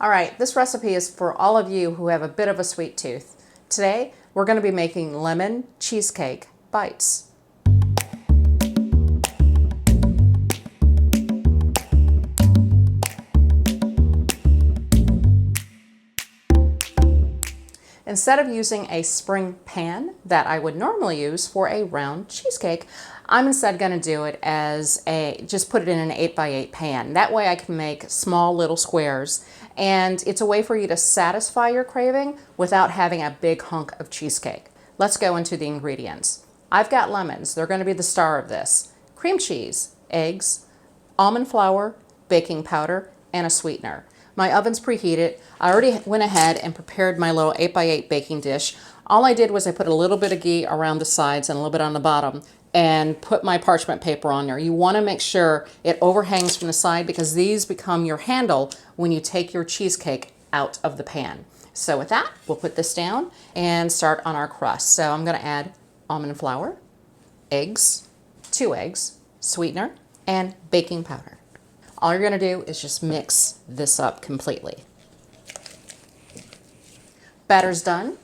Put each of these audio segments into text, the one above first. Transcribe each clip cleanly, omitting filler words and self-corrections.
All right, this recipe is for all of you who have a bit of a sweet tooth. Today, we're going to be making lemon cheesecake bites. Instead of using a spring pan that I would normally use for a round cheesecake, I'm instead going to do it as just put it in an 8x8 pan. That way I can make small little squares, and it's a way for you to satisfy your craving without having a big hunk of cheesecake. Let's go into the ingredients. I've got lemons. They're going to be the star of this. Cream cheese, eggs, almond flour, baking powder, and a sweetener. My oven's preheated. I already went ahead and prepared my little 8x8 baking dish. All I did was I put a little bit of ghee around the sides and a little bit on the bottom and put my parchment paper on there. You want to make sure it overhangs from the side because these become your handle when you take your cheesecake out of the pan. So with that, we'll put this down and start on our crust. So I'm going to add almond flour, eggs, 2 eggs, sweetener, and baking powder. All you're going to do is just mix this up completely. Batter's done.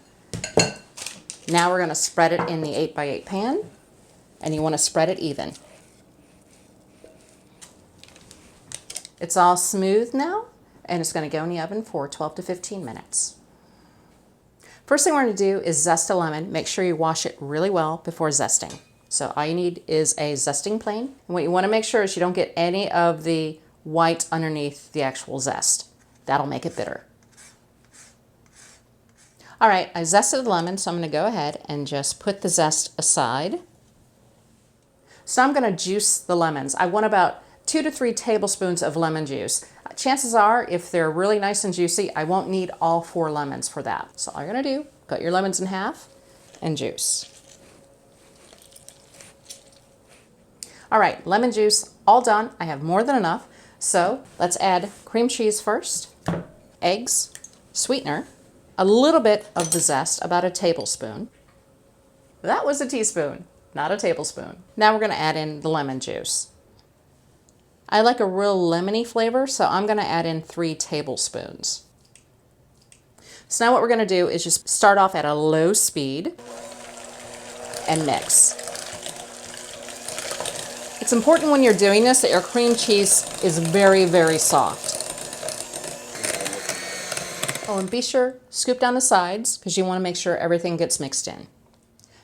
Now we're going to spread it in the 8x8 pan, and you want to spread it even. It's all smooth now, and it's going to go in the oven for 12 to 15 minutes. First thing we're going to do is zest a lemon. Make sure you wash it really well before zesting. So all you need is a zesting plane. And what you want to make sure is you don't get any of the white underneath the actual zest. That'll make it bitter. All right, I zested the lemon, so I'm going to go ahead and just put the zest aside. So I'm going to juice the lemons. I want about 2 to 3 tablespoons of lemon juice. Chances are, if they're really nice and juicy, I won't need all 4 lemons for that. So all you're going to do, cut your lemons in half and juice. All right, lemon juice, all done. I have more than enough. So let's add cream cheese first, eggs, sweetener, a little bit of the zest, about a tablespoon. That was a teaspoon, not a tablespoon. Now we're going to add in the lemon juice. I like a real lemony flavor, so I'm going to add in 3 tablespoons. So now what we're going to do is just start off at a low speed and mix. It's important when you're doing this that your cream cheese is very, very soft. Oh, and be sure, scoop down the sides because you want to make sure everything gets mixed in.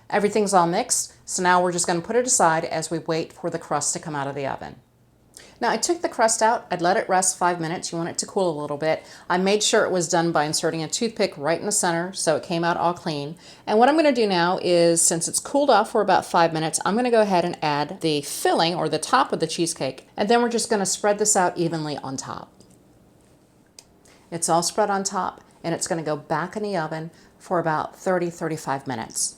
Everything's all mixed, so now we're just going to put it aside as we wait for the crust to come out of the oven. Now I took the crust out, I'd let it rest 5 minutes. You want it to cool a little bit. I made sure it was done by inserting a toothpick right in the center so it came out all clean. And what I'm going to do now is, since it's cooled off for about 5 minutes, I'm going to go ahead and add the filling or the top of the cheesecake. And then we're just going to spread this out evenly on top. It's all spread on top and it's going to go back in the oven for about 30-35 minutes.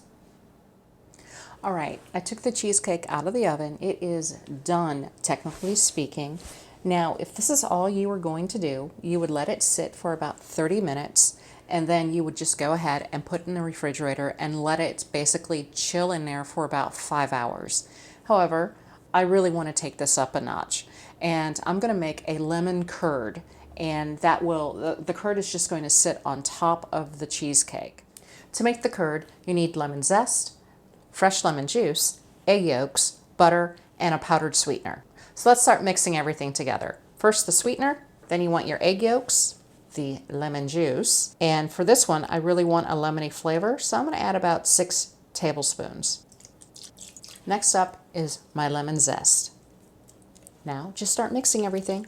All right, I took the cheesecake out of the oven. It is done, technically speaking. Now, if this is all you were going to do, you would let it sit for about 30 minutes, and then you would just go ahead and put it in the refrigerator and let it basically chill in there for about 5 hours. However, I really want to take this up a notch, and I'm going to make a lemon curd, and that will, the curd is just going to sit on top of the cheesecake. To make the curd, you need lemon zest, fresh lemon juice, egg yolks, butter, and a powdered sweetener. So let's start mixing everything together. First the sweetener, then you want your egg yolks, the lemon juice, and for this one I really want a lemony flavor, so I'm going to add about 6 tablespoons. Next up is my lemon zest. Now just start mixing everything.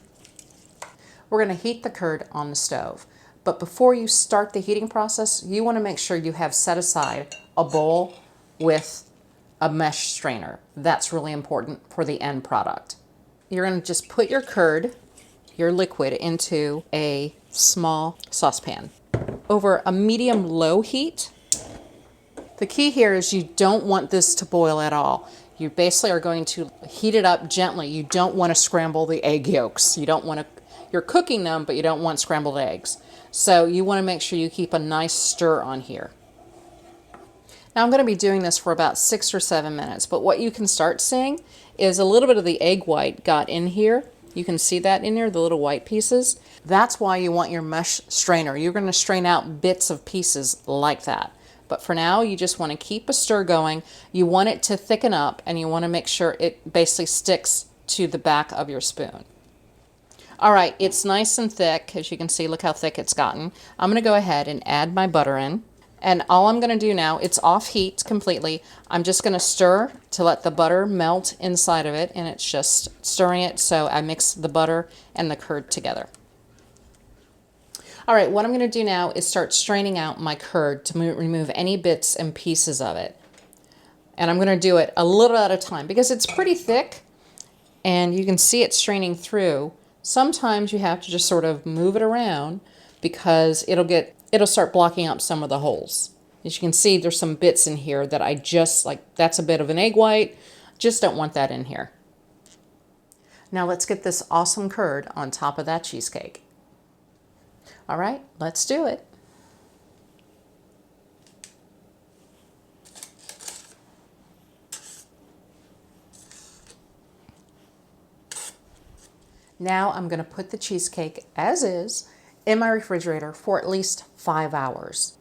We're going to heat the curd on the stove, but before you start the heating process, you want to make sure you have set aside a bowl with a mesh strainer. That's really important for the end product. You're going to just put your curd, your liquid, into a small saucepan over a medium-low heat. The key here is you don't want this to boil at all. You basically are going to heat it up gently. You don't want to scramble the egg yolks. You don't want to, you're cooking them, but you don't want scrambled eggs. So you want to make sure you keep a nice stir on here. Now I'm going to be doing this for about 6 or 7 minutes, but what you can start seeing is a little bit of the egg white got in here, You can see that in there, the little white pieces. That's why you want your mesh strainer. You're going to strain out bits of pieces like that. But for now, you just want to keep a stir going. You want it to thicken up, and you want to make sure it basically sticks to the back of your spoon. All right, it's nice and thick. As you can see, look how thick it's gotten. I'm going to go ahead and add my butter in. And all I'm going to do now, it's off heat completely. I'm just going to stir to let the butter melt inside of it, and it's just stirring it so I mix the butter and the curd together. All right, what I'm going to do now is start straining out my curd to remove any bits and pieces of it. And I'm going to do it a little at a time because it's pretty thick, and you can see it straining through. Sometimes you have to just sort of move it around because it'll start blocking up some of the holes. As you can see, there's some bits in here that I just, like, that's a bit of an egg white. Just don't want that in here. Now let's get this awesome curd on top of that cheesecake. All right, let's do it. Now I'm going to put the cheesecake as is in my refrigerator for at least 5 hours.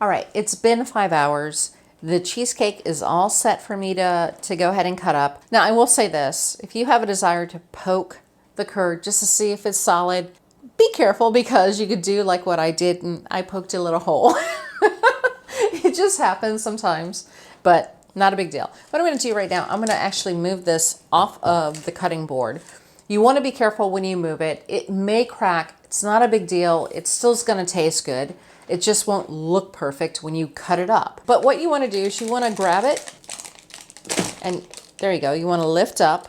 All right, it's been 5 hours. The cheesecake is all set for me to go ahead and cut up. Now I will say this, if you have a desire to poke the curd just to see if it's solid, be careful because you could do like what I did and I poked a little hole. It just happens sometimes, but not a big deal. What I'm going to do right now, I'm going to actually move this off of the cutting board. You want to be careful when you move it. It may crack. It's not a big deal. It's still going to taste good. It just won't look perfect when you cut it up. But what you want to do is you want to grab it, and there you go. You want to lift up.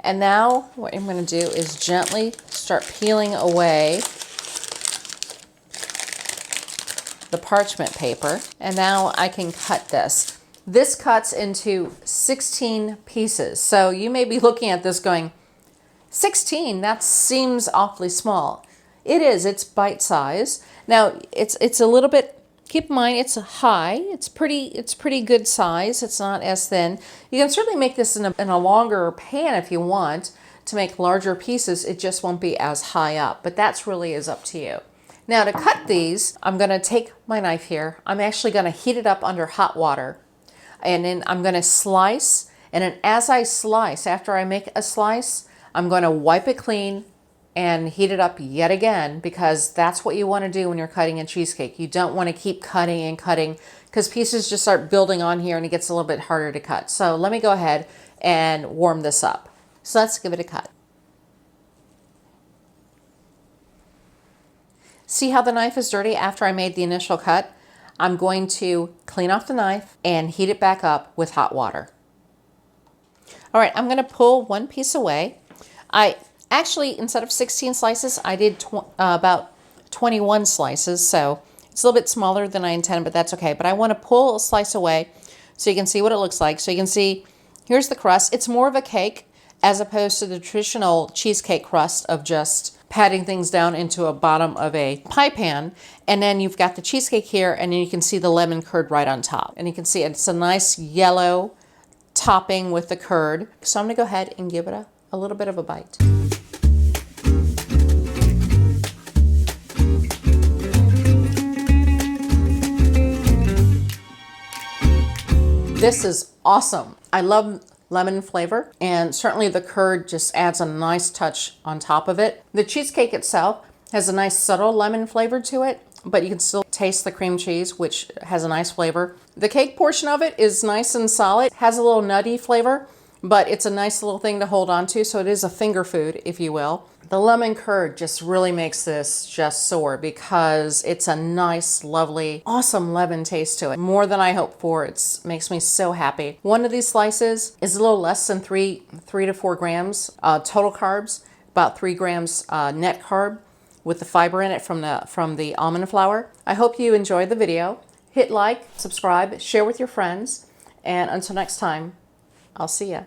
And now what I'm going to do is gently start peeling away the parchment paper. And now I can cut this. This cuts into 16 pieces. So you may be looking at this going, 16, that seems awfully small. It is, it's bite size. Now it's a little bit, keep in mind it's high, it's pretty good size. It's not as thin. You can certainly make this in a longer pan if you want to make larger pieces. It just won't be as high up, but that's really is up to you. Now to cut these, I'm gonna take my knife here. I'm actually gonna heat it up under hot water. And then I'm going to slice, and then as I slice, after I make a slice, I'm going to wipe it clean and heat it up yet again, because that's what you want to do when you're cutting a cheesecake. You don't want to keep cutting and cutting because pieces just start building on here and it gets a little bit harder to cut. So let me go ahead and warm this up. So let's give it a cut. See how the knife is dirty after I made the initial cut? I'm going to clean off the knife and heat it back up with hot water. All right, I'm going to pull one piece away. I actually, instead of 16 slices, I did about 21 slices, so it's a little bit smaller than I intended, but that's okay. But I want to pull a slice away so you can see what it looks like. So you can see, here's the crust. It's more of a cake as opposed to the traditional cheesecake crust of just patting things down into a bottom of a pie pan. And then you've got the cheesecake here, and then you can see the lemon curd right on top. And you can see it's a nice yellow topping with the curd. So I'm gonna go ahead and give it a little bit of a bite. This is awesome. I love lemon flavor, and certainly the curd just adds a nice touch on top of it. The cheesecake itself has a nice subtle lemon flavor to it, but you can still taste the cream cheese, which has a nice flavor. The cake portion of it is nice and solid, has a little nutty flavor, but it's a nice little thing to hold on to, so it is a finger food, if you will. The lemon curd just really makes this just soar because it's a nice, lovely, awesome lemon taste to it. More than I hoped for. It makes me so happy. One of these slices is a little less than 3 to 4 grams total carbs, about 3 grams net carb with the fiber in it from the almond flour. I hope you enjoyed the video. Hit like, subscribe, share with your friends, and until next time, I'll see ya.